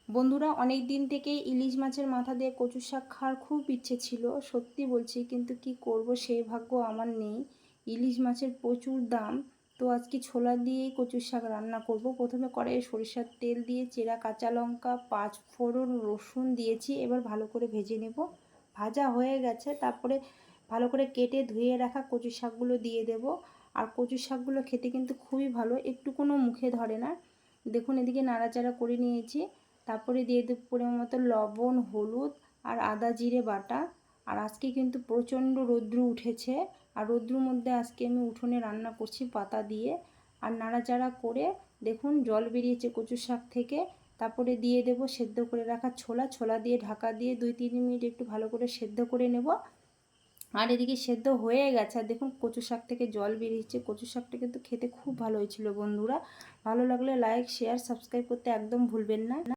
বন্ধুরা, অনেক দিন থেকে ইলিশ মাছের মাথা দিয়ে কচু শাক খাওয়ার খুব ইচ্ছে ছিল, সত্যি বলছি। কিন্তু কি করব, সেই ভাগ্য আমার নেই। ইলিশ মাছের প্রচুর দাম। তো আজকে ছোলা দিয়েই কচু শাক রান্না করব। প্রথমে কড়াইয়ে সরিষার তেল দিয়ে চেরা কাঁচা লঙ্কা, পাঁচ ফোড়ন, রসুন দিয়েছি। এবার ভালো করে ভেজে নেব। ভাজা হয়ে গেছে, তারপরে ভালো করে কেটে ধুয়ে রাখা কচু শাকগুলো দিয়ে দেব। আর কচু শাকগুলো খেতে কিন্তু খুবই ভালো, একটু কোনো মুখে ধরে না। দেখুন, এদিকে নাড়াচাড়া করে নিয়েছি। তারপরে দিয়ে দেব পরিমাণ মতো লবণ, হলুদ আর আদা জিরে বাটা। আর আজকে কিন্তু প্রচণ্ড রৌদ্র উঠেছে, আর রৌদ্রের মধ্যে আজকে আমি উঠোনে রান্না করছি পাতা দিয়ে। আর নাড়াচাড়া করে দেখুন জল বেরিয়েছে কচু শাক থেকে। তারপরে দিয়ে দেব সেদ্ধ করে রাখা ছোলা দিয়ে ঢাকা দিয়ে 2-3 মিনিট একটু ভালো করে সেদ্ধ করে নেব। আর এদিকে সেদ্ধ হয়ে গেছে, আর দেখুন কচু শাক থেকে জল বেরিয়েছে। কচু শাকটা কিন্তু খেতে খুব ভালো হয়েছিল বন্ধুরা। ভালো লাগলে লাইক, শেয়ার, সাবস্ক্রাইব করতে একদম ভুলবেন না।